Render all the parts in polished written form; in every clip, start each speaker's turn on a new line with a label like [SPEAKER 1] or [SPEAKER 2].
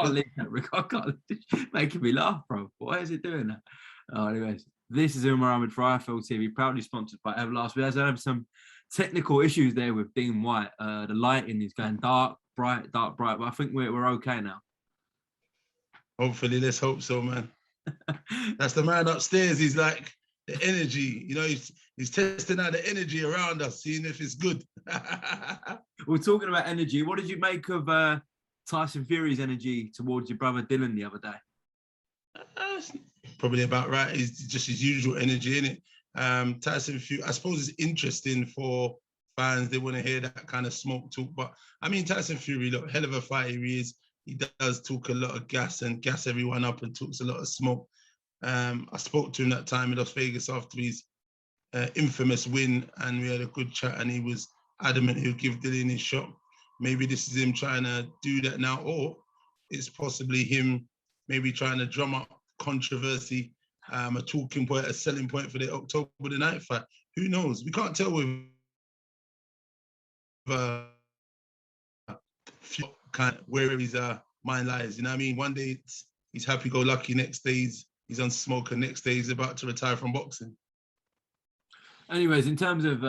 [SPEAKER 1] can't leave that, Rick. I can't. It's making me laugh, bro. Why is it doing that? Anyways, this is Umar Ahmed for IFL TV, proudly sponsored by Everlast. We have some technical issues there with Dean White. The lighting is going dark, bright, but I think we're okay now.
[SPEAKER 2] Hopefully, let's hope so, man. That's the man upstairs. He's like the energy, you know, he's testing out the energy around us, seeing if it's good.
[SPEAKER 1] We're talking about energy. What did you make of Tyson Fury's energy towards your brother Dillian the other day?
[SPEAKER 2] Probably about right. It's just his usual energy, innit? Tyson Fury, I suppose it's interesting for fans. They want to hear that kind of smoke talk. But I mean, Tyson Fury, look, hell of a fighter he is. He does talk a lot of gas and gas everyone up and talks a lot of smoke. I spoke to him that time in Las Vegas after his infamous win, and we had a good chat, and he was adamant he'll give Dillian his shot. Maybe this is him trying to do that now, or it's possibly him maybe trying to drum up controversy, a talking point, a selling point for the October the 9th fight. Who knows? We can't tell with kind of where his mind lies. You know what I mean? One day he's happy-go-lucky, next day he's on smoke, and next day he's about to retire from boxing.
[SPEAKER 1] Anyways, in terms of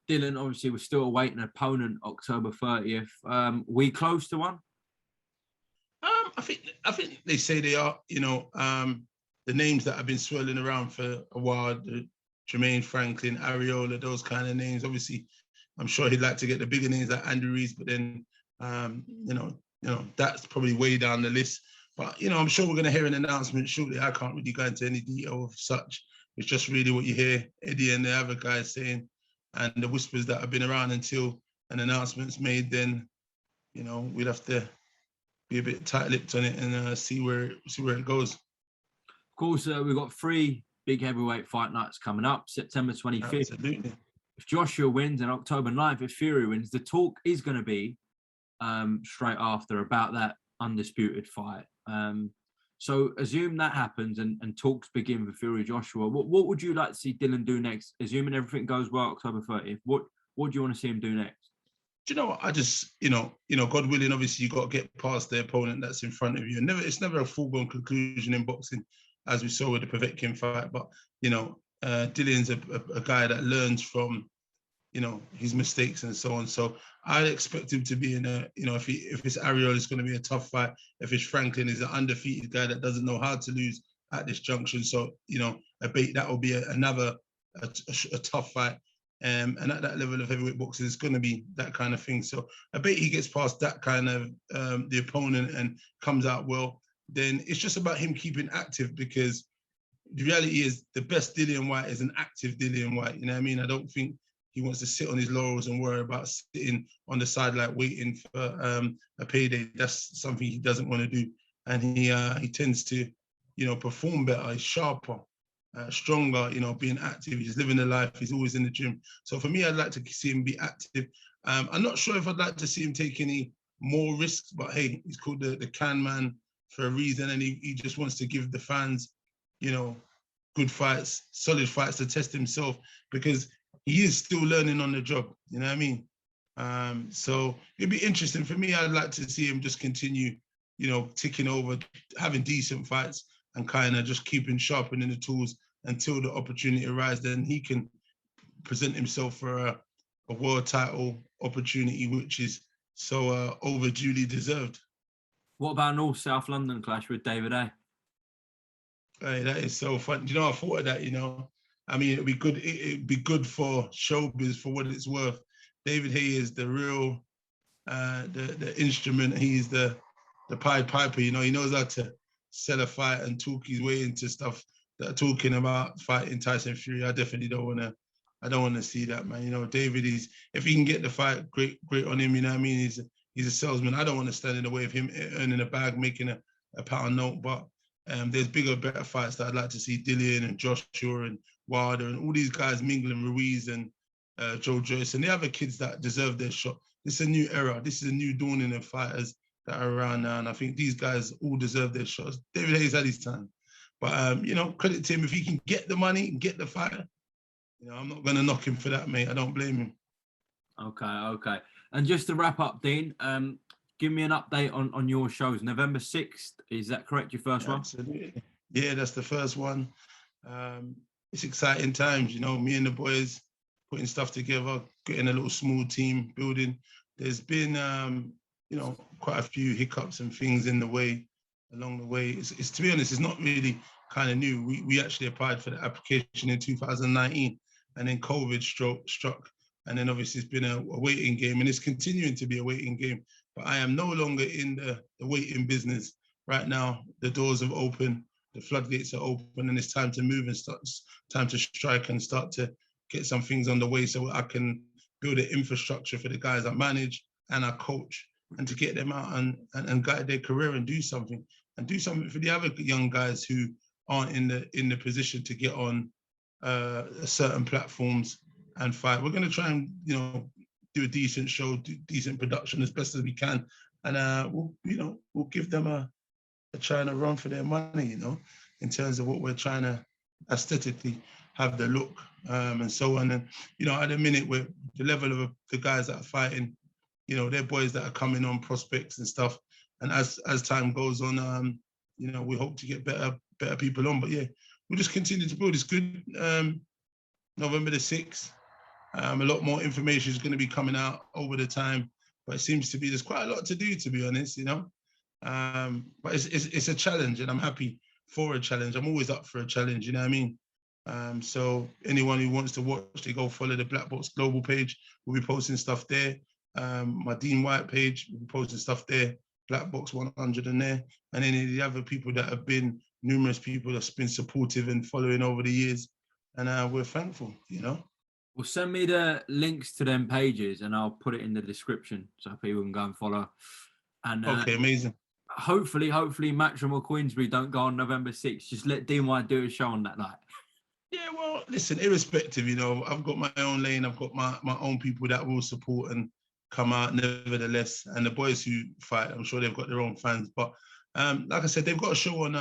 [SPEAKER 1] Dillian, obviously we're still awaiting an opponent October 30th. We close to one?
[SPEAKER 2] I think they say they are. You know, the names that have been swirling around for a while, Jermaine Franklin, Ariola, those kind of names. Obviously, I'm sure he'd like to get the bigger names like Andy Ruiz, but then you know that's probably way down the list. But you know, I'm sure we're going to hear an announcement shortly. I can't really go into any detail of such. It's just really what you hear Eddie and the other guys saying, and the whispers that have been around until an announcement's made. Then, you know, we'd have to be a bit tight-lipped on it and see where it goes. Of
[SPEAKER 1] course, we've got 3 big heavyweight fight nights coming up. September 25th.
[SPEAKER 2] Absolutely.
[SPEAKER 1] If Joshua wins, and October 9th, if Fury wins, the talk is going to be straight after about that undisputed fight. So assume that happens and talks begin for Fury Joshua. What would you like to see Dillian do next? Assuming everything goes well October 30th, what do you want to see him do next?
[SPEAKER 2] Do you know what? I just, you know, God willing, obviously you got to get past the opponent that's in front of you. And it's never a foregone conclusion in boxing, as we saw with the Povetkin fight. But, you know, Dillian's a guy that learns from, you know, his mistakes and so on. So I expect him to be in a, you know, if it's Ariel, it's going to be a tough fight. If it's Franklin, is an undefeated guy that doesn't know how to lose at this junction. So, you know, that will be another tough fight. And at that level of heavyweight boxing, it's going to be that kind of thing. So I bet he gets past that kind of the opponent and comes out well. Then it's just about him keeping active, because the reality is the best Dillian White is an active Dillian White. You know what I mean? I don't think he wants to sit on his laurels and worry about sitting on the sideline waiting for a payday. That's something he doesn't want to do. And he tends to, you know, perform better. He's sharper, stronger, you know, being active. He's living the life. He's always in the gym. So for me, I'd like to see him be active. I'm not sure if I'd like to see him take any more risks, but hey, he's called the can man for a reason. And he just wants to give the fans, you know, good fights, solid fights to test himself, because he is still learning on the job, you know what I mean? So it'd be interesting. For me, I'd like to see him just continue, you know, ticking over, having decent fights and kind of just keeping sharpening the tools until the opportunity arises. Then he can present himself for a world title opportunity, which is so overduly deserved.
[SPEAKER 1] What about North-South London clash with David A?
[SPEAKER 2] Hey, that is so fun. You know, I thought of that, you know. I mean, it'd be good for showbiz for what it's worth. David Haye is the real, the instrument. He's the Pied Piper. You know, he knows how to sell a fight and talk his way into stuff that are talking about fighting Tyson Fury. I definitely don't want to see that, man. You know, David is, if he can get the fight, great on him. You know what I mean? He's a salesman. I don't want to stand in the way of him earning a bag, making a pound note. But there's bigger, better fights that I'd like to see Dillian and Joshua and Wilder and all these guys mingling, Ruiz and Joe Joyce and the other kids that deserve their shot. This is a new era. This is a new dawning of fighters that are around now. And I think these guys all deserve their shots. David Haye's had his time. But, you know, credit to him. If he can get the money and get the fighter, you know, I'm not going to knock him for that, mate. I don't blame him.
[SPEAKER 1] Okay. And just to wrap up, Dean, give me an update on your shows. November 6th, is that correct? Your first one?
[SPEAKER 2] Absolutely. Yeah, that's the first one. It's exciting times, you know, me and the boys putting stuff together, getting a little small team building. There's been, you know, quite a few hiccups and things in the way, along the way. It's to be honest, it's not really kind of new. We actually applied for the application in 2019, and then COVID struck. And then obviously it's been a waiting game, and it's continuing to be a waiting game. But I am no longer in the waiting business. Right now, the doors have opened, the floodgates are open, and it's time to move and time to strike and start to get some things on the way so I can build an infrastructure for the guys I manage and I coach, and to get them out and guide their career and do something for the other young guys who aren't in the position to get on certain platforms and fight. We're going to try and, you know, do a decent show, do decent production as best as we can, and we'll give them a try and a run for their money, you know, in terms of what we're trying to aesthetically have the look and so on. And you know, at the minute, we're the level of the guys that are fighting, you know, they're boys that are coming on, prospects and stuff. And as time goes on, you know, we hope to get better people on. But yeah, we'll just continue to build. It's good. November the 6th. A lot more information is going to be coming out over the time, but it seems to be there's quite a lot to do, to be honest, you know. But it's a challenge, and I'm happy for a challenge. I'm always up for a challenge, you know what I mean? So anyone who wants to watch, they go follow the Black Box Global page. We'll be posting stuff there. My DILLIAN WHYTE page, we'll be posting stuff there. Black Box 100 in there. And any of the other people that have been, numerous people that's been supportive and following over the years. And we're thankful, you know.
[SPEAKER 1] Well, send me the links to them pages and I'll put it in the description so people can go and follow. And
[SPEAKER 2] okay, amazing.
[SPEAKER 1] Hopefully Matchroom or Queensbury don't go on November 6th. Just let DILLIAN WHYTE do a show on that night.
[SPEAKER 2] Yeah, well, listen, irrespective, you know, I've got my own lane. I've got my own people that will support and come out nevertheless. And the boys who fight, I'm sure they've got their own fans. But like I said, they've got a show on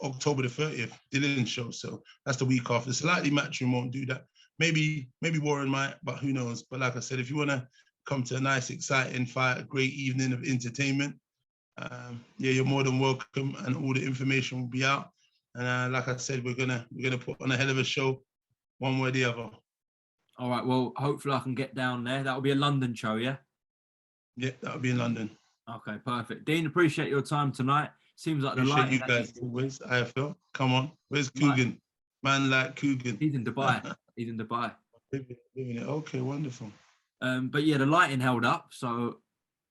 [SPEAKER 2] October the 30th, Dillian's show. So that's the week after. Slightly Matchroom won't do that. Maybe Warren might, but who knows? But like I said, if you want to come to a nice, exciting fight, a great evening of entertainment, yeah, you're more than welcome, and all the information will be out. And like I said, we're gonna put on a hell of a show, one way or the other.
[SPEAKER 1] All right. Well, hopefully I can get down there. That'll be a London show, yeah.
[SPEAKER 2] Yeah, that'll be in London.
[SPEAKER 1] Okay, perfect. Dean, appreciate your time tonight. Seems like the light.
[SPEAKER 2] You guys always. IFL. Come on, where's Coogan? Man like Coogan.
[SPEAKER 1] He's in Dubai. He's in Dubai.
[SPEAKER 2] Okay, wonderful.
[SPEAKER 1] But yeah, the lighting held up, so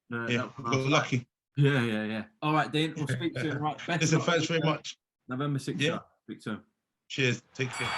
[SPEAKER 2] yeah, got lucky.
[SPEAKER 1] Yeah. All right, Dean. We'll speak soon. Right.
[SPEAKER 2] Listen, thanks very much.
[SPEAKER 1] November 6th.
[SPEAKER 2] Yeah.
[SPEAKER 1] Speak soon.
[SPEAKER 2] Cheers. Take care.